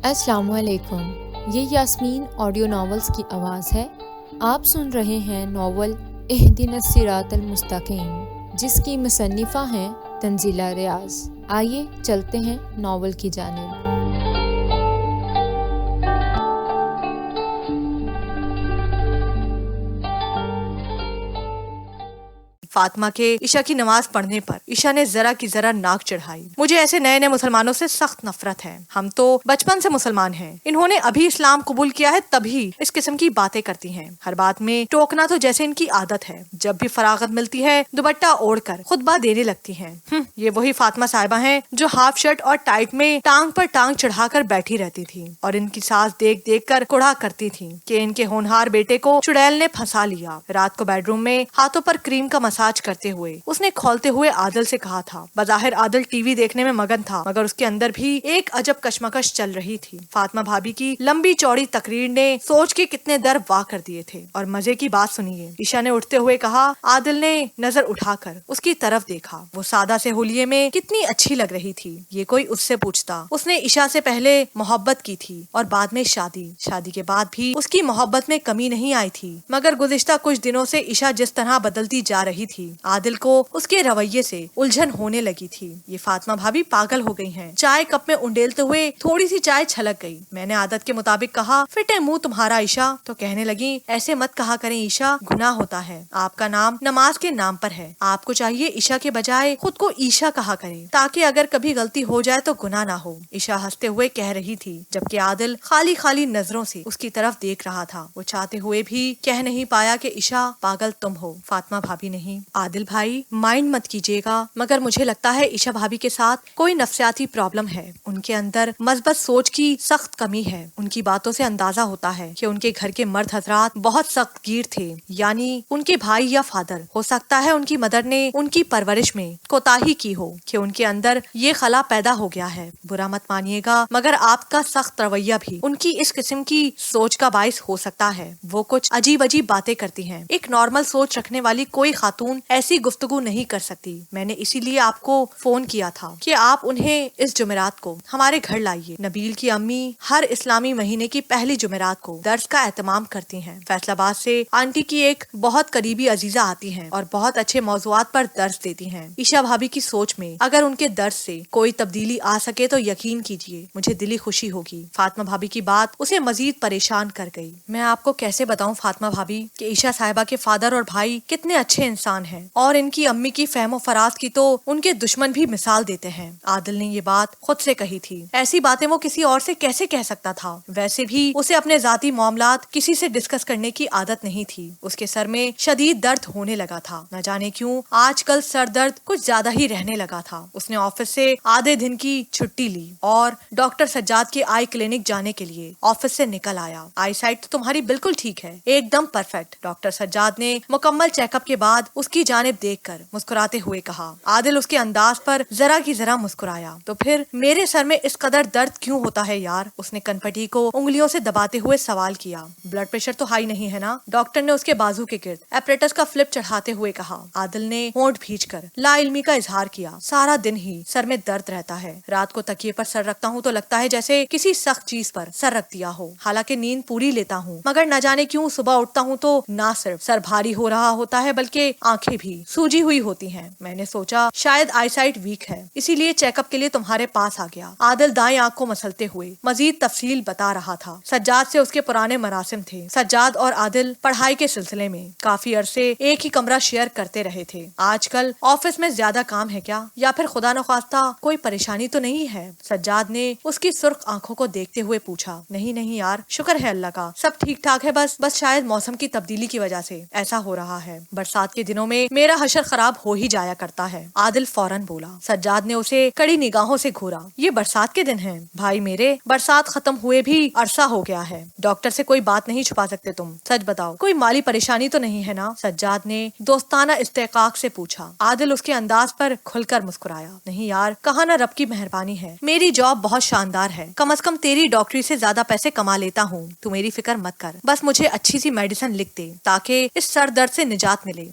السلام علیکم، یہ یاسمین آڈیو ناولز کی آواز ہے۔ آپ سن رہے ہیں ناول اہدنا الصراط المستقیم، جس کی مصنفہ ہیں تنزیلہ ریاض۔ آئیے چلتے ہیں ناول کی جانب۔ فاطمہ کے عشاء کی نماز پڑھنے پر عشاء نے ذرا کی ذرا ناک چڑھائی۔ مجھے ایسے نئے نئے مسلمانوں سے سخت نفرت ہے۔ ہم تو بچپن سے مسلمان ہیں، انہوں نے ابھی اسلام قبول کیا ہے تبھی اس قسم کی باتیں کرتی ہیں۔ ہر بات میں ٹوکنا تو جیسے ان کی عادت ہے۔ جب بھی فراغت ملتی ہے دوپٹہ اوڑھ کر خطبہ دینے لگتی ہیں۔ یہ وہی فاطمہ صاحبہ ہیں جو ہاف شرٹ اور ٹائٹ میں ٹانگ پر ٹانگ چڑھا کر بیٹھی رہتی تھی اور ان کی ساس دیکھ دیکھ کر کوڑھا کرتی تھی کہ ان کے ہونہار بیٹے کو چڑیل نے پھنسا لیا۔ رات کو بیڈ روم میں ہاتھوں پر کریم کا مساج کرتے ہوئے اس نے کھولتے ہوئے عادل سے کہا تھا۔ بظاہر عادل ٹی وی دیکھنے میں مگن تھا، مگر اس کے اندر بھی ایک عجب کشمکش چل رہی تھی۔ فاطمہ بھابی کی لمبی چوڑی تقریر نے سوچ کے کتنے در واہ کر دیے تھے۔ اور مزے کی بات سنیے، عشاء نے اٹھتے ہوئے کہا۔ عادل نے نظر اٹھا کر اس کی طرف دیکھا۔ وہ سادہ سے ہولیے میں کتنی اچھی لگ رہی تھی، یہ کوئی اس سے پوچھتا۔ اس نے عشاء سے پہلے محبت کی تھی اور بعد میں شادی کے بعد بھی اس کی محبت میں کمی نہیں آئی تھی، مگر گزشتہ کچھ دنوں سے عشاء جس طرح بدلتی جا رہی تھی، عادل کو اس کے رویے سے الجھن ہونے لگی تھی۔ یہ فاطمہ بھابی پاگل ہو گئی ہیں۔ چائے کپ میں انڈیلتے ہوئے تھوڑی سی چائے چھلک گئی۔ میں نے عادت کے مطابق کہا، فٹے منہ تمہارا عشاء، تو کہنے لگی، ایسے مت کہا کریں عشاء، گناہ ہوتا ہے۔ آپ کا نام نماز کے نام پر ہے، آپ کو چاہیے عشاء کے بجائے خود کو عیشا کہا کریں، تاکہ اگر کبھی غلطی ہو جائے تو گناہ نہ ہو۔ عشاء ہنستے ہوئے کہہ رہی تھی، جبکہ عادل خالی خالی نظروں سے اس کی طرف دیکھ رہا تھا۔ وہ چاہتے ہوئے بھی کہہ نہیں پایا کہ عشاء پاگل تم ہو، فاطمہ بھابی نہیں۔ عادل بھائی مائنڈ مت کیجیے گا، مگر مجھے لگتا ہے عشاء بھابی کے ساتھ کوئی نفسیاتی پرابلم ہے۔ ان کے اندر مثبت سوچ کی سخت کمی ہے۔ ان کی باتوں سے اندازہ ہوتا ہے کہ ان کے گھر کے مرد حضرات بہت سخت گیر تھے، یعنی ان کے بھائی یا فادر۔ ہو سکتا ہے ان کی مدر نے ان کی پرورش میں کوتاہی کی ہو کہ ان کے اندر یہ خلا پیدا ہو گیا ہے۔ برا مت مانیے گا، مگر آپ کا سخت رویہ بھی ان کی اس قسم کی سوچ کا باعث ہو سکتا ہے۔ وہ کچھ عجیب عجیب باتیں کرتی ہیں۔ ایک نارمل سوچ رکھنے والی کوئی خاتون ایسی گفتگو نہیں کر سکتی۔ میں نے اسی لیے آپ کو فون کیا تھا کہ آپ انہیں اس جمعرات کو ہمارے گھر لائیے۔ نبیل کی امی ہر اسلامی مہینے کی پہلی جمعرات کو درس کا اہتمام کرتی ہیں۔ فیصل آباد سے آنٹی کی ایک بہت قریبی عزیزہ آتی ہیں اور بہت اچھے موضوعات پر درس دیتی ہیں۔ عشاء بھابی کی سوچ میں اگر ان کے درس سے کوئی تبدیلی آ سکے تو یقین کیجیے مجھے دلی خوشی ہوگی۔ فاطمہ بھابی کی بات اسے مزید پریشان کر گئی۔ میں آپ کو کیسے بتاؤں فاطمہ بھابی کہ عشاء صاحبہ کے فادر اور بھائی کتنے اچھے انسان ہیں، اور ان کی امی کی فہم و فراز کی تو ان کے دشمن بھی مثال دیتے ہیں۔ عادل نے یہ بات خود سے کہی تھی، ایسی باتیں وہ کسی اور سے کیسے کہہ سکتا تھا؟ ویسے بھی اسے اپنے ذاتی معاملات کسی سے ڈسکس کرنے کی عادت نہیں تھی۔ اس کے سر میں شدید درد ہونے لگا تھا، نہ جانے کیوں آج کل سر درد کچھ زیادہ ہی رہنے لگا تھا۔ اس نے آفس سے آدھے دن کی چھٹی لی اور ڈاکٹر سجاد کے آئی کلینک جانے کے لیے آفس سے نکل آیا۔ آئی سائٹ تو تمہاری بالکل ٹھیک ہے، ایک دم پرفیکٹ، ڈاکٹر سجاد نے مکمل چیک اپ کے بعد اس کی جانب دیکھ کر مسکراتے ہوئے کہا۔ عادل اس کے انداز پر ذرا کی ذرا مسکرایا۔ تو پھر میرے سر میں اس قدر درد کیوں ہوتا ہے یار؟ اس نے کنپٹی کو انگلیوں سے دباتے ہوئے سوال کیا۔ بلڈ پریشر تو ہائی نہیں ہے نا؟ ڈاکٹر نے اس کے بازو کے گرد ایپریٹس کا فلپ چڑھاتے ہوئے کہا۔ عادل نے ہونٹ بھینچ کر لا علمی کا اظہار کیا۔ سارا دن ہی سر میں درد رہتا ہے، رات کو تکیے پر سر رکھتا ہوں تو لگتا ہے جیسے کسی سخت چیز پر سر رکھ دیا ہو، حالانکہ نیند پوری لیتا ہوں، مگر نہ جانے کیوں صبح اٹھتا ہوں تو نہ صرف سر بھاری ہو رہا ہوتا ہے بلکہ آنکھیں بھی سوجی ہوئی ہوتی ہیں۔ میں نے سوچا شاید آئی سائٹ ویک ہے، اسی لیے چیک اپ کے لیے تمہارے پاس آ گیا۔ عادل دائیں آنکھ کو مسلتے ہوئے مزید تفصیل بتا رہا تھا۔ سجاد سے اس کے پرانے مراسم تھے۔ سجاد اور عادل پڑھائی کے سلسلے میں کافی عرصے ایک ہی کمرہ شیئر کرتے رہے تھے۔ آج کل آفس میں زیادہ کام ہے کیا، یا پھر خدا نخواستہ کوئی پریشانی تو نہیں ہے؟ سجاد نے اس کی سرخ آنکھوں کو دیکھتے ہوئے پوچھا۔ نہیں یار، شکر ہے اللہ کا، سب ٹھیک ٹھاک ہے، بس شاید موسم کی تبدیلی کی وجہ سے ایسا ہو رہا ہے۔ برسات کے دنوں میں میرا حشر خراب ہو ہی جایا کرتا ہے، عادل فوراً بولا۔ سجاد نے اسے کڑی نگاہوں سے گھورا۔ یہ برسات کے دن ہیں بھائی میرے، برسات ختم ہوئے بھی عرصہ ہو گیا ہے، ڈاکٹر سے کوئی بات نہیں چھپا سکتے تم، سچ بتاؤ کوئی مالی پریشانی تو نہیں ہے نا؟ سجاد نے دوستانہ استحقاق سے پوچھا۔ عادل اس کے انداز پر کھل کر مسکرایا۔ نہیں یار، کہا نا رب کی مہربانی ہے، میری جاب بہت شاندار ہے، کم از کم تیری ڈاکٹری سے زیادہ پیسے کما لیتا ہوں، تو میری فکر مت کر، بس مجھے اچھی سی میڈیسن لکھ دے تاکہ اس سر درد سے نجات ملے۔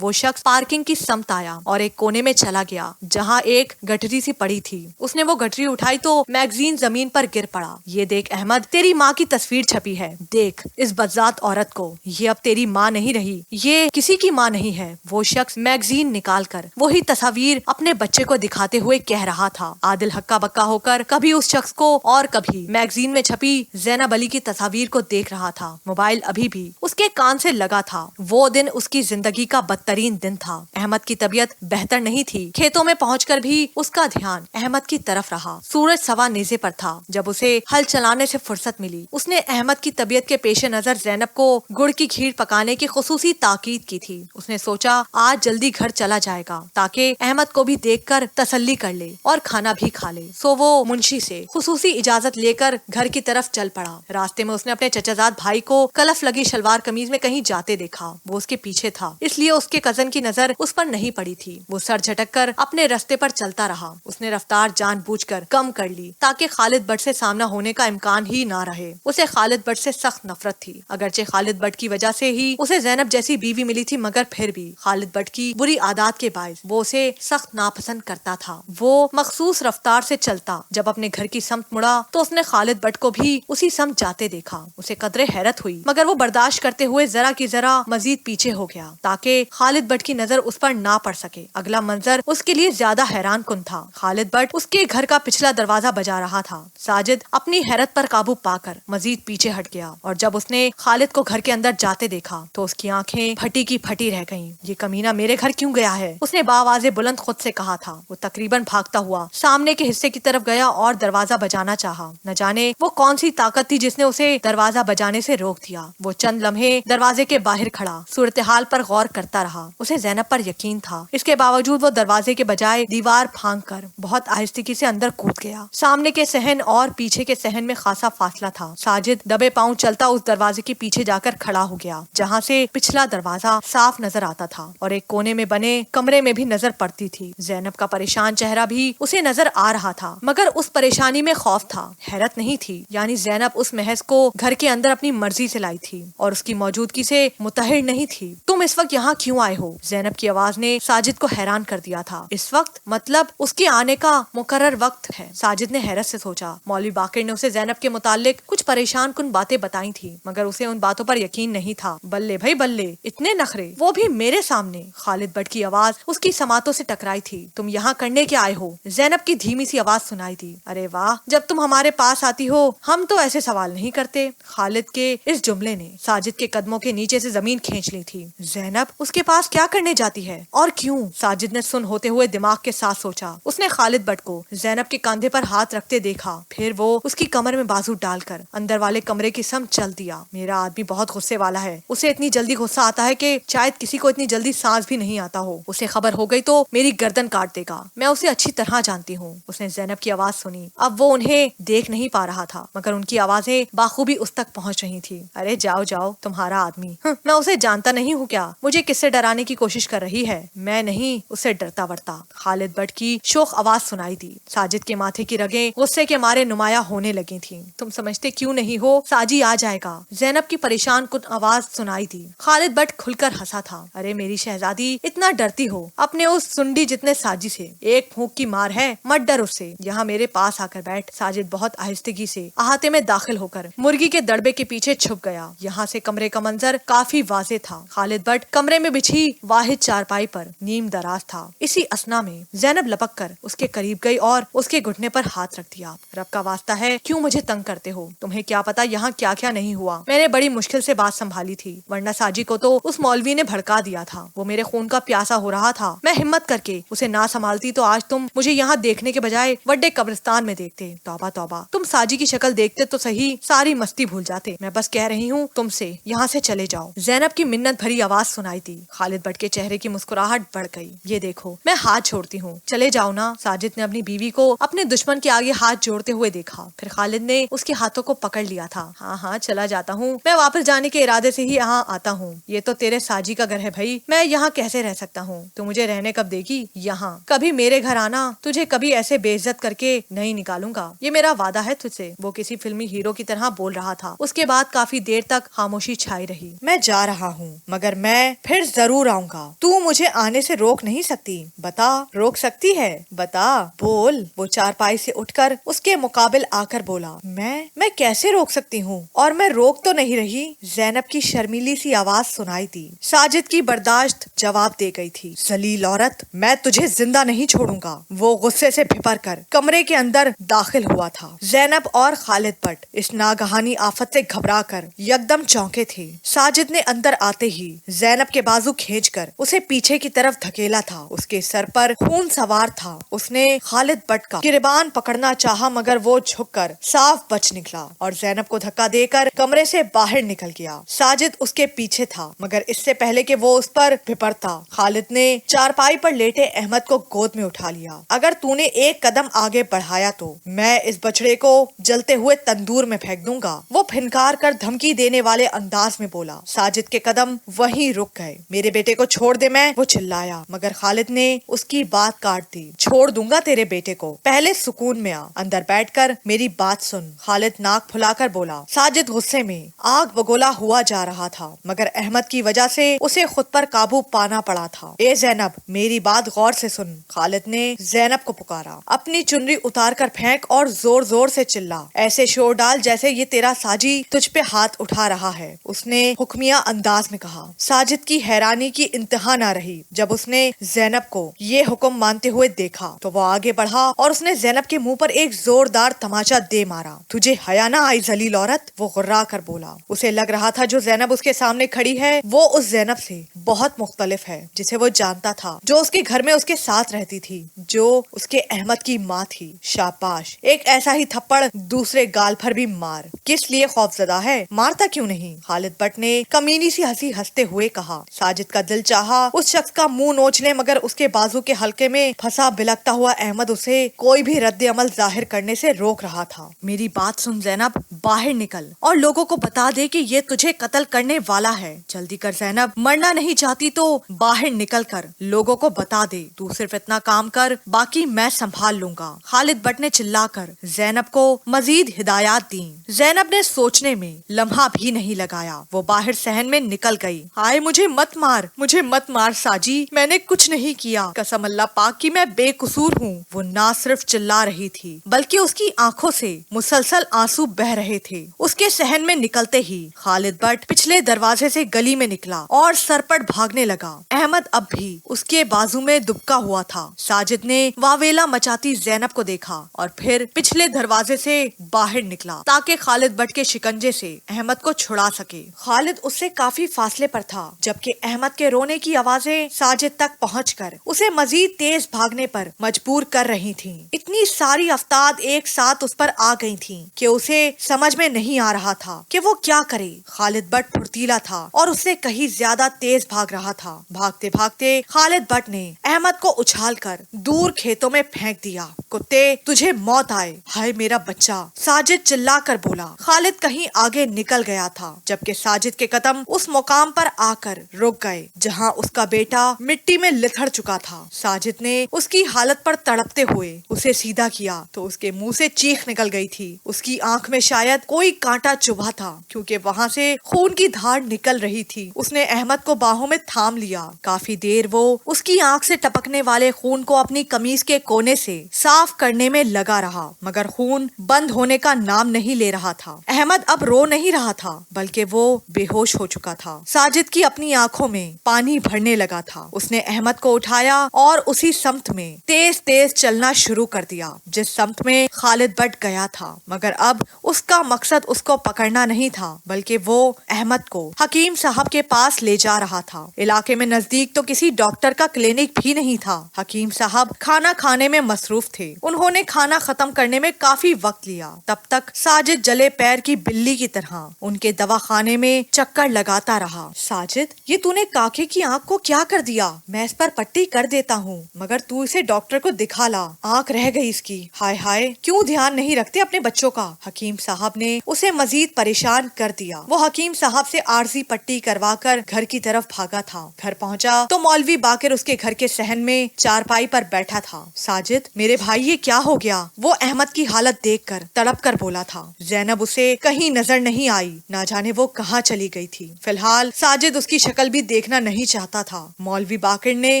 وہ شخص پارکنگ کی سمت آیا اور ایک کونے میں چلا گیا جہاں ایک گٹری سی پڑی تھی۔ اس نے وہ گٹری اٹھائی تو میگزین زمین پر گر پڑا۔ یہ دیکھ احمد، تیری ماں کی تصویر چھپی ہے، دیکھ اس بدذات عورت کو، یہ اب تیری ماں نہیں رہی، یہ کسی کی ماں نہیں ہے۔ وہ شخص میگزین نکال کر وہی تصاویر اپنے بچے کو دکھاتے ہوئے کہہ رہا تھا۔ عادل ہکا بکا ہو کر کبھی اس شخص کو اور کبھی میگزین میں چھپی زینب علی کی تصاویر کو دیکھ رہا تھا۔ موبائل ابھی بھی اس کے کان سے لگا تھا۔ وہ دن اس کی زندگی کا بدترین دن تھا۔ احمد کی طبیعت بہتر نہیں تھی۔ کھیتوں میں پہنچ کر بھی اس کا دھیان احمد کی طرف رہا۔ سورج سوا نیزے پر تھا جب اسے ہل چلانے سے فرصت ملی۔ اس نے احمد کی طبیعت کے پیش نظر زینب کو گڑ کی کھیر پکانے کی خصوصی تاکید کی تھی۔ اس نے سوچا آج جلدی گھر چلا جائے گا تاکہ احمد کو بھی دیکھ کر تسلی کر لے اور کھانا بھی کھا لے۔ سو وہ منشی سے خصوصی اجازت لے کر گھر کی طرف چل پڑا۔ راستے میں اس نے اپنے چچا زاد بھائی کو کلف لگی شلوار قمیض میں کہیں جاتے دیکھا۔ وہ اس کے پیچھے تھا، اس لیے اس کے کزن کی نظر اس پر نہیں پڑی تھی۔ وہ سر جھٹک کر اپنے راستے پر چلتا رہا۔ اس نے رفتار جان بوجھ کر کم کر لی تاکہ خالد بٹ سے سامنا ہونے کا امکان ہی نہ رہے۔ اسے خالد بٹ سے سخت نفرت تھی، اگرچہ خالد بٹ کی وجہ سے ہی اسے زینب جیسی بیوی ملی تھی، مگر پھر بھی خالد بٹ کی بری عادات کے باعث وہ اسے سخت ناپسند کرتا تھا۔ وہ مخصوص رفتار سے چلتا۔ جب اپنے گھر کی سمت مڑا تو اس نے خالد بٹ کو بھی اسی سمت جاتے دیکھا۔ اسے قدرے حیرت ہوئی، مگر وہ برداشت کرتے ہوئے ذرا کی ذرا مزید پیچھے ہو گیا تاکہ خالد بٹ کی نظر اس پر نہ پڑ سکے۔ اگلا منظر اس کے لیے زیادہ حیران کن تھا۔ خالد بٹ اس کے گھر کا پچھلا دروازہ بجا رہا تھا۔ ساجد اپنی حیرت پر قابو پا کر مزید پیچھے ہٹ گیا اور جب اس نے خالد کو گھر کے اندر جاتے دیکھا تو اس کی آنکھیں پھٹی کی پھٹی رہ گئیں۔ یہ کمینہ میرے گھر کیوں گیا ہے؟ اس نے باواز بلند خود سے کہا تھا۔ وہ تقریباً بھاگتا ہوا سامنے کے حصے کی طرف گیا اور دروازہ بجانا چاہا۔ نہ جانے وہ کون سی طاقت تھی جس نے اسے دروازہ بجانے سے روک دیا۔ وہ چند لمحے دروازے کے باہر کھڑا صورتحال پر غور کرتا رہا۔ اسے زینب پر یقین تھا، اس کے باوجود وہ دروازے کے بجائے دیوار پھانگ کر بہت آہستگی سے اندر کود گیا۔ سامنے کے صحن اور پیچھے کے صحن میں خاصا فاصلہ تھا۔ ساجد دبے پاؤں چلتا اس دروازے کے پیچھے جا کر کھڑا ہو گیا جہاں سے پچھلا دروازہ صاف نظر آتا تھا اور ایک کونے میں بنے کمرے میں بھی نظر پڑتی تھی۔ زینب کا پریشان چہرہ بھی اسے نظر آ رہا تھا، مگر اس پریشانی میں خوف تھا، حیرت نہیں تھی۔ یعنی زینب اس محض کو گھر کے اندر اپنی مرضی سے لائی تھی اور اس کی موجودگی سے متحر نہیں تھی۔ تم اس وقت یہاں کیوں آئے ہو؟ زینب کی آواز نے ساجد کو حیران کر دیا تھا۔ اس وقت مطلب اس کے آنے کا مقرر وقت ہے؟ ساجد نے حیرت سے سوچا۔ مولوی باقر نے اسے زینب کے متعلق کچھ پریشان کن باتیں بتائی تھی، مگر اسے ان باتوں پر یقین نہیں تھا۔ بلے بھائی بلے، اتنے نخرے، وہ بھی میرے سامنے! خالد بٹ کی آواز اس کی سماعتوں سے ٹکرائی تھی۔ تم یہاں کرنے کے آئے ہو؟ زینب کی دھیمی سی آواز سنائی دی۔ ارے واہ، جب تم ہمارے پاس آتی ہو ہم تو ایسے سوال نہیں کرتے۔ خالد کے اس جملے نے ساجد کے قدموں کے نیچے سے زمین کھینچ لی تھی۔ زینب اس کے پاس کیا کرنے جاتی ہے اور کیوں؟ ساجد نے سن ہوتے ہوئے دماغ کے ساتھ سوچا۔ اس نے خالد بٹ کو زینب کے کاندھے پر ہاتھ رکھتے دیکھا، پھر وہ اس کی کمر میں بازو ڈال کر اندر والے کمرے کی سمت چل دیا۔ میرا آدمی بہت غصے والا ہے، اسے اتنی جلدی غصہ آتا ہے کہ شاید کسی کو اتنی جلدی سانس بھی نہیں آتا ہو۔ اسے خبر ہو گئی تو میری گردن کاٹ دے گا، میں اسے اچھی طرح جانتی ہوں۔ اس نے زینب کی آواز سنی۔ اب وہ انہیں دیکھ نہیں پا رہا تھا، مگر ان کی آوازیں بخوبی اس تک پہنچ رہی تھی۔ ارے جاؤ جاؤ، تمہارا آدمی، میں اسے جانتا نہیں ہوں کیا؟ مجھے کس سے ڈرانے کی کوشش کر رہی ہے؟ میں نہیں اسے ڈرتا ورتا۔ خالد بٹ کی شوخ آواز سنائی دی۔ ساجد کے ماتھے کی رگیں غصے کے مارے نمایاں ہونے لگی تھیں۔ تم سمجھتے کیوں نہیں ہو ساجی آ جائے گا؟ زینب کی پریشان کن آواز سنائی دی۔ خالد بٹ کھل کر ہنسا تھا۔ ارے میری شہزادی، اتنا ڈرتی ہو اپنے اس سنڈی جتنے ساجی سے؟ ایک پھونک کی مار ہے، مت ڈر اس سے۔ یہاں میرے پاس آ کر بیٹھ۔ ساجد بہت آہستگی سے احاطے میں داخل ہو کر مرغی کے دڑبے کے پیچھے چھپ گیا۔ یہاں سے کمرے کا منظر کافی واضح تھا۔ خالد بٹ کمرے میں بچھی واحد چارپائی پر نیم دراز تھا۔ اسی اسنا میں زینب لپک کر اس کے قریب گئی اور اس کے گھٹنے پر ہاتھ رکھ دیا۔ رب کا واسطہ ہے، کیوں مجھے تنگ کرتے ہو؟ تمہیں کیا پتا یہاں کیا کیا نہیں ہوا؟ میں نے بڑی مشکل سے بات سنبھالی تھی، ورنہ ساجی کو تو اس مولوی نے بھڑکا دیا تھا۔ وہ میرے خون کا پیاسا ہو رہا تھا، میں ہمت کر کے اسے نہ سنبھالتی تو آج تم مجھے یہاں دیکھنے کے بجائے وڈے قبرستان میں دیکھتے۔ توبہ توبہ، تم ساجی کی شکل دیکھتے تو صحیح ساری مستی بھول جاتے۔ میں بس کہہ رہی ہوں تم سے، یہاں سے چلے جاؤ۔ زینب کی منت بھری آواز سنائی دی۔ خالد بٹ کے چہرے کی مسکراہٹ بڑھ گئی۔ یہ دیکھو، میں ہاتھ چھوڑتی ہوں، چلے جاؤ نا۔ ساجد نے اپنی بیوی کو اپنے دشمن کے آگے ہاتھ جوڑتے ہوئے دیکھا، پھر خالد نے اس کے ہاتھوں کو پکڑ لیا تھا۔ ہاں ہاں چلا جاتا ہوں، میں واپس جانے کے ارادے سے ہی یہاں آتا ہوں۔ یہ تو تیرے ساجی کا گھر ہے بھائی، میں یہاں کیسے رہ سکتا ہوں؟ تو مجھے رہنے کب دے گی یہاں؟ کبھی میرے گھر آنا، تجھے کبھی ایسے بے عزت کر کے نہیں نکالوں گا، یہ میرا وعدہ ہے تجھ سے۔ وہ کسی فلمی ہیرو کی طرح بول رہا تھا۔ اس کے بعد کافی دیر تک خاموشی چھائی رہی۔ میں جا رہا ہوں مگر میں پھر ضرور آؤں گا. تو مجھے آنے سے روک نہیں سکتی. بتا, روک سکتی ہے؟ بتا, بول. وہ چارپائی سے اٹھ کر اس کے مقابل آ کر بولا. میں کیسے روک سکتی ہوں؟ اور میں روک تو نہیں رہی. زینب کی شرمیلی سی آواز سنائی دی. ساجد کی برداشت جواب دے گئی تھی. ذلیل عورت, میں تجھے زندہ نہیں چھوڑوں گا. وہ غصے سے بھپر کر کمرے کے اندر داخل ہوا تھا. زینب اور خالد بٹ اس ناگہانی آفت سے گھبرا کر یکدم چونکے تھے. ساجد نے اندر آتے ہی زینب کے بازو کھینچ کر اسے پیچھے کی طرف دھکیلا تھا. اس کے سر پر خون سوار تھا. اس نے خالد بٹ کا گریبان پکڑنا چاہا مگر وہ جھک کر صاف بچ نکلا اور زینب کو دھکا دے کر کمرے سے باہر نکل گیا. ساجد اس کے پیچھے تھا مگر اس سے پہلے کہ وہ اس پر بھپرتا, خالد نے چارپائی پر لیٹے احمد کو گود میں اٹھا لیا. اگر تو نے ایک قدم آگے بڑھایا تو میں اس بچڑے کو جلتے ہوئے تندور میں پھینک دوں گا. وہ پھنکار کر دھمکی دینے والے انداز میں بولا. ساجد کے قدم وہیں رک گئے. میرے بیٹے کو چھوڑ دے, میں, وہ چلایا مگر خالد نے اس کی بات کاٹ دی. چھوڑ دوں گا تیرے بیٹے کو, پہلے سکون میں آ, اندر بیٹھ کر میری بات سن. خالد ناک پھلا کر بولا. ساجد غصے میں آگ بگولا ہوا جا رہا تھا مگر احمد کی وجہ سے اسے خود پر قابو پانا پڑا تھا. اے زینب, میری بات غور سے سن. خالد نے زینب کو پکارا. اپنی چنری اتار کر پھینک اور زور زور سے چلا. ایسے شور ڈال جیسے یہ تیرا ساجی تجھ پہ ہاتھ اٹھا رہا ہے, اس نے حکمیہ انداز میں کہا. ساجد کی حیرانی کی انتہا نہ رہی جب اس نے زینب کو یہ حکم مانتے ہوئے دیکھا تو وہ آگے بڑھا اور اس نے زینب کے منہ پر ایک زوردار تماچا دے مارا. تجھے حیا نہ آئی ذلیل عورت, وہ غرا کر بولا. اسے لگ رہا تھا جو زینب اس کے سامنے کھڑی ہے وہ اس زینب سے بہت مختلف ہے جسے وہ جانتا تھا, جو اس کے گھر میں اس کے ساتھ رہتی تھی, جو اس کے احمد کی ماں تھی. شاباش, ایک ایسا ہی تھپڑ دوسرے گال پر بھی مار. کس لیے خوف زدہ ہے, مارتا کیوں نہیں؟ خالد بٹ نے کمینی سی ہنسی ہنستے ہوئے کہا. ساجد کا دل چاہا اس شخص کا منہ نوچ لے مگر اس کے بازو کے حلقے میں پھنسا بلکتا ہوا احمد اسے کوئی بھی رد عمل ظاہر کرنے سے روک رہا تھا. میری بات سن زینب, باہر نکل اور لوگوں کو بتا دے کہ یہ تجھے قتل کرنے والا ہے. جلدی کر زینب, مرنا نہیں چاہتی تو باہر نکل کر لوگوں کو بتا دے. تو صرف اتنا کام کر, باقی میں سنبھال لوں گا. خالد بٹ نے چلا کر زینب کو مزید ہدایات دیں. زینب نے سوچنے میں لمحہ بھی نہیں لگایا, وہ باہر صحن میں نکل گئی. ہائے, مجھے مت مار, مجھے مت مار ساجی, میں نے کچھ نہیں کیا, قسم اللہ پاک کی میں بے قصور ہوں. وہ نہ صرف چلا رہی تھی بلکہ اس کی آنکھوں سے مسلسل آنسو بہ رہے تھے. اس کے صحن میں نکلتے ہی خالد بٹ پچھلے دروازے سے گلی میں نکلا اور سرپٹ بھاگنے لگا. احمد اب بھی اس کے بازو میں دبکا ہوا تھا. ساجد نے واویلا مچاتی زینب کو دیکھا اور پھر پچھلے دروازے سے باہر نکلا تاکہ خالد بٹ کے شکنجے سے احمد کو چھڑا سکے. خالد اس سے کافی فاصلے پر تھا جبکہ احمد کے رونے کی آوازیں ساجد تک پہنچ کر اسے مزید تیز بھاگنے پر مجبور کر رہی تھیں. اتنی ساری افتاد ایک ساتھ اس پر آ گئی تھیں کہ اسے سمجھ میں نہیں آ رہا تھا کہ وہ کیا کرے. خالد بٹ پھرتیلا تھا اور اس سے کہیں زیادہ تیز بھاگ رہا تھا. بھاگتے بھاگتے خالد بٹ نے احمد کو اچھال کر دور کھیتوں میں پھینک دیا. کتے, تجھے موت آئے. ہائے میرا بچہ, ساجد چلا کر بولا. خالد کہیں آگے نکل گیا تھا جبکہ ساجد کے قدم اس مقام پر آ کر رک گئے جہاں اس کا بیٹا مٹی میں لتھڑ چکا تھا. ساجد نے اس کی حالت پر تڑپتے ہوئے اسے سیدھا کیا تو اس کے منہ سے چیخ نکل گئی تھی. اس کی آنکھ میں شاید کوئی کانٹا چبھا تھا کیونکہ وہاں سے خون کی دھار نکل رہی تھی. اس نے احمد کو باہوں میں تھام لیا. کافی دیر وہ اس کی آنکھ سے ٹپکنے والے خون کو اپنی قمیض کے کونے سے صاف کرنے میں لگا رہا مگر خون بند ہونے کا نام نہیں لے رہا تھا. احمد اب رو نہیں رہا تھا بلکہ وہ بے ہوش ہو چکا تھا. ساجد کی اپنی آنکھوں میں پانی بھرنے لگا تھا. اس نے احمد کو اٹھایا اور اسی سمت میں تیز تیز چلنا شروع کر دیا جس سمت میں خالد بٹ گیا تھا. مگر اب اس کا مقصد اس کو پکڑنا نہیں تھا بلکہ وہ احمد کو حکیم صاحب کے پاس لے جا رہا تھا. علاقے میں نزدیک تو کسی ڈاکٹر کا کلینک بھی نہیں تھا. حکیم صاحب کھانا کھانے میں مصروف تھے. انہوں نے کھانا ختم کرنے میں کافی وقت لیا. تب تک ساجد جلے پیر کی بلی کی طرح ان کے دواخانے میں چکر لگاتا رہا. ساجد, یہ تو نے کاکے کی آنکھ کو کیا کر دیا؟ میں اس پر پٹی کر دیتا ہوں مگر تو اسے ڈاکٹر کو دکھا لا. آنکھ رہ گئی اس کی. ہائے ہائے, کیوں دھیان نہیں رکھتے اپنے بچوں کا؟ حکیم صاحب نے اسے مزید پریشان کر دیا. وہ حکیم صاحب سے عارضی پٹی کروا کر گھر کی طرف بھاگا تھا. گھر پہنچا تو مولوی باقر اس کے گھر کے صحن میں چارپائی پر بیٹھا تھا. ساجد, میرے بھائی یہ کیا ہو گیا؟ وہ احمد کی حالت دیکھ کر تڑپ کر بولا تھا۔ زینب اسے کہیں نظر نہیں آئی، نہ جانے وہ کہاں چلی گئی تھی۔ فی الحال ساجد اس کی شکل بھی دیکھنا نہیں چاہتا تھا۔ مولوی باقر نے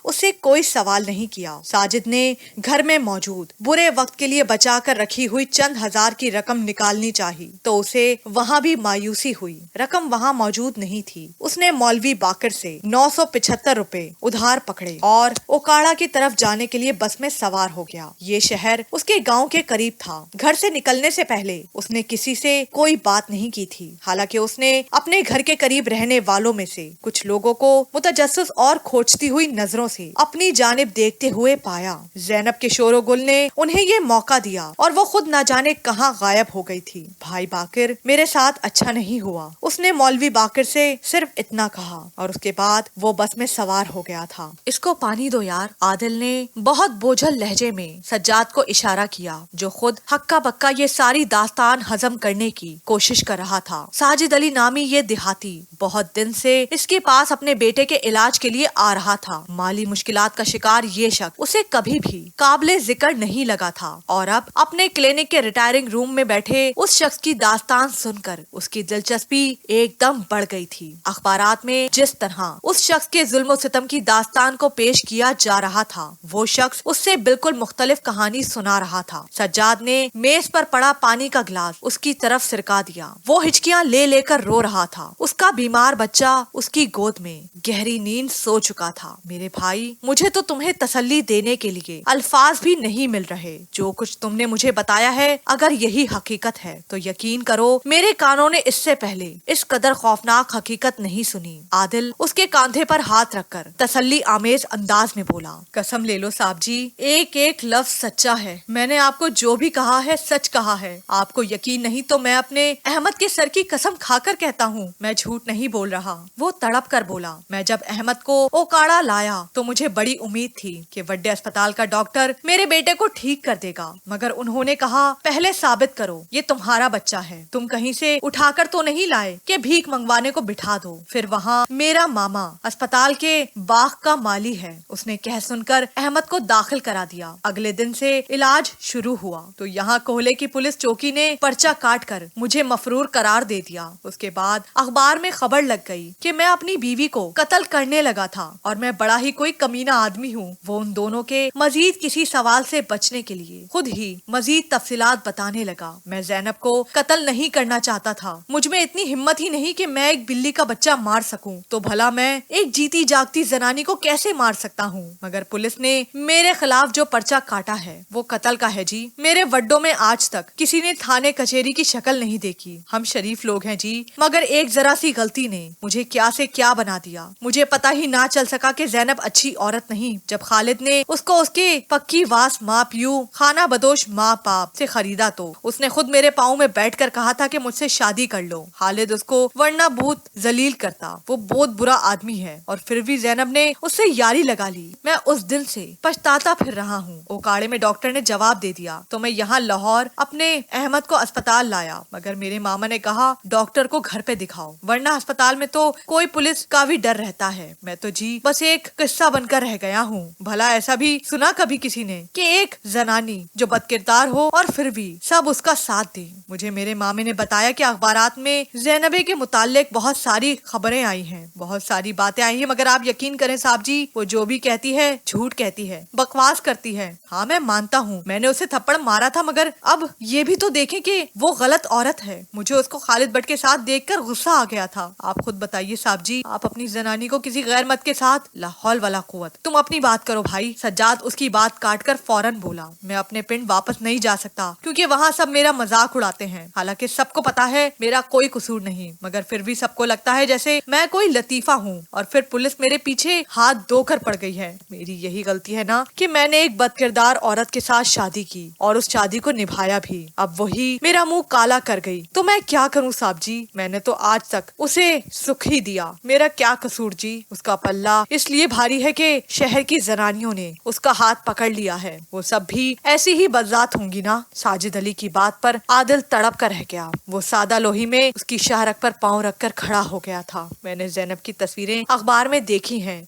اسے کوئی سوال نہیں کیا۔ ساجد نے گھر میں موجود برے وقت کے لیے بچا کر رکھی ہوئی چند ہزار کی رقم نکالنی چاہی تو اسے وہاں بھی مایوسی ہوئی۔ رقم وہاں موجود نہیں تھی۔ اس نے مولوی باقر سے 975 روپے ادھار پکڑے اور اوکاڑا کی طرف جانے کے لیے بس میں سوار ہو گیا۔ یہ شہر اس کے گاؤں کے قریب تھا۔ گھر سے نکلنے سے پہلے اس نے کسی سے کوئی بات نہیں کی تھی، حالانکہ اس نے اپنے گھر کے قریب رہنے والوں میں سے کچھ لوگوں کو متجسس اور کھوجتی ہوئی نظروں سے اپنی جانب دیکھتے ہوئے پایا۔ زینب کے شور و گل نے انہیں یہ موقع دیا اور وہ خود نہ جانے کہاں غائب ہو گئی تھی۔ بھائی باقر، میرے ساتھ اچھا نہیں ہوا، اس نے مولوی باقر سے صرف اتنا کہا اور اس کے بعد وہ بس میں سوار ہو گیا تھا۔ اس کو پانی دو یار، عادل نے بہت بوجھل لہجے میں سجاد کو اشارہ کیا، جو خود ہکا بکا یہ ساری داستان ہضم کرنے کی کوشش کر رہا تھا۔ ساجد علی نامی یہ دیہاتی بہت دن سے اس کے پاس اپنے بیٹے کے علاج کے لیے آ رہا تھا۔ مالی مشکلات کا شکار یہ شخص اسے کبھی بھی قابل ذکر نہیں لگا تھا اور اب اپنے کلینک کے ریٹائرنگ روم میں بیٹھے اس شخص کی داستان سن کر اس کی دلچسپی ایک دم بڑھ گئی تھی۔ اخبارات میں جس طرح اس شخص کے ظلم و ستم کی داستان کو پیش کیا جا رہا تھا، وہ شخص اس سے بالکل مختلف کہانی سنا رہا تھا۔ سجاد نے میز پر پڑا پانی کا گلاس اس کی طرف سرکا دیا۔ وہ ہچکیاں لے لے کر رو رہا تھا۔ اس کا بیمار بچہ اس کی گود میں گہری نیند سو چکا تھا۔ میرے بھائی، مجھے تو تمہیں تسلی دینے کے لیے الفاظ بھی نہیں مل رہے۔ جو کچھ تم نے مجھے بتایا ہے، اگر یہی حقیقت ہے تو یقین کرو میرے کانوں نے اس سے پہلے اس قدر خوفناک حقیقت نہیں سنی۔ عادل اس کے کاندھے پر ہاتھ رکھ کر تسلی آمیز انداز میں بولا، قسم لے لو صاحب جی، ایک ایک لفظ سچا ہے۔ میں نے آپ کو جو بھی کہا ہے سچ کہا ہے۔ آپ کو یقین نہیں تو میں اپنے احمد کے سر کی قسم کھا کر کہتا ہوں، میں جھوٹ نہیں بول رہا۔ وہ تڑپ کر بولا، میں جب احمد کو اوکاڑا لایا تو مجھے بڑی امید تھی کہ وڈے اسپتال کا ڈاکٹر میرے بیٹے کو ٹھیک کر دے گا، مگر انہوں نے کہا پہلے ثابت کرو یہ تمہارا بچہ ہے، تم کہیں سے اٹھا کر تو نہیں لائے کہ بھیک منگوانے کو بٹھا دو۔ پھر وہاں میرا ماما اسپتال کے باغ کا مالی ہے، اس نے کہہ سن کر احمد کو داخل کرا دیا۔ اگلے دن سے علاج شروع ہوا تو یہاں کوہلے کی پولیس چوکی نے پرچہ کاٹ کر مجھے مفرور قرار دے دیا۔ اس کے بعد اخبار میں خبر لگ گئی کہ میں اپنی بیوی کو قتل کرنے لگا تھا اور میں بڑا ہی کوئی کمینہ آدمی ہوں۔ وہ ان دونوں کے مزید کسی سوال سے بچنے کے لیے خود ہی مزید تفصیلات بتانے لگا۔ میں زینب کو قتل نہیں کرنا چاہتا تھا، مجھ میں اتنی ہمت ہی نہیں کہ میں ایک بلی کا بچہ مار سکوں، تو بھلا میں ایک جیتی جاگتی زنانی کو کیسے مار سکتا ہوں؟ مگر پولیس نے میرے خلاف جو پرچہ کاٹا ہے وہ قتل کا ہے جی۔ میرے وڈوں میں آج تک کسی نے تھانے کچہری کی شکل نہیں دیکھی۔ ہم شریف لوگ ہیں جی، مگر ایک ذرا سی غلطی نے مجھے کیا سے کیا بنا دیا۔ مجھے پتہ ہی نہ چل سکا کہ زینب اچھی عورت نہیں۔ جب خالد نے اس کو اس کے پکی واس ماں پیو خانہ بدوش ماں باپ سے خریدا تو اس نے خود میرے پاؤں میں بیٹھ کر کہا تھا کہ مجھ سے شادی کر لو۔ خالد اس کو ورنہ بہت ذلیل کرتا، وہ بہت برا آدمی ہے، اور پھر بھی زینب نے اس سے یاری لگا لی۔ میں اس دن سے پچھتاتا پھر رہا ہوں۔ اوکاڑے میں ڈاکٹر نے جواب دے دیا تو میں یہاں لاہور اپنے احمد کو اسپتال لایا، مگر میرے ماما نے کہا ڈاکٹر کو گھر پہ دکھاؤ، ورنہ اسپتال میں تو کوئی پولیس کا بھی ڈر رہتا ہے۔ میں تو جی بس ایک قصہ بن کر رہ گیا ہوں۔ بھلا ایسا بھی سنا کبھی کسی نے کہ ایک زنانی جو بد کردار ہو اور پھر بھی سب اس کا ساتھ دے؟ مجھے میرے مامے نے بتایا کہ اخبارات میں زینبے کے متعلق بہت ساری خبریں آئی ہیں، بہت ساری باتیں آئی ہیں، مگر آپ یقین کریں صاحب جی، وہ جو بھی کہتی ہے جھوٹ کہتی ہے، بکواس کرتی ہے۔ ہاں میں مانتا ہوں میں نے اسے تھپڑ مارا تھا، مگر اب یہ بھی تو دیکھیں کہ وہ غلط عورت ہے۔ مجھے اس کو خالد بٹ کے ساتھ دیکھ کر غصہ آ گیا تھا۔ آپ خود بتائیے صاحب جی، آپ اپنی زنانی کو کسی غیر مرد کے ساتھ، لا حول ولا قوت۔ تم اپنی بات کرو بھائی۔ سجاد اس کی بات کاٹ کر فوراً بولا، میں اپنے پنڈ واپس نہیں جا سکتا کیونکہ وہاں سب میرا مذاق اڑاتے ہیں، حالانکہ سب کو پتا ہے میرا کوئی قصور نہیں، مگر پھر بھی سب کو لگتا ہے جیسے میں کوئی لطیفہ ہوں، اور پھر پولیس میرے پیچھے ہاتھ دھو کر پڑ گئی ہے۔ میری یہی غلطی ہے نا کہ میں نے ایک بد کردار عورت کے ساتھ شادی کی اور اس شادی کو نبھایا بھی، اب وہی میرا منہ کالا کر گئی تو میں کیا کروں صاحب جی؟ میں نے تو آج تک اسے سکھ ہی دیا، میرا کیا قصور جی؟ اس کا پلہ اس لیے بھاری ہے کہ شہر کی زنانیوں نے اس کا ہاتھ پکڑ لیا ہے، وہ سب بھی ایسی ہی بدذات ہوں گی نا۔ ساجد علی کی بات پر عادل تڑپ کر رہ گیا۔ وہ سادہ لوہی میں اس کی شاہرگ پر پاؤں رکھ کر کھڑا ہو گیا تھا۔ میں نے زینب کی تصویریں اخبار میں دیکھی ہیں،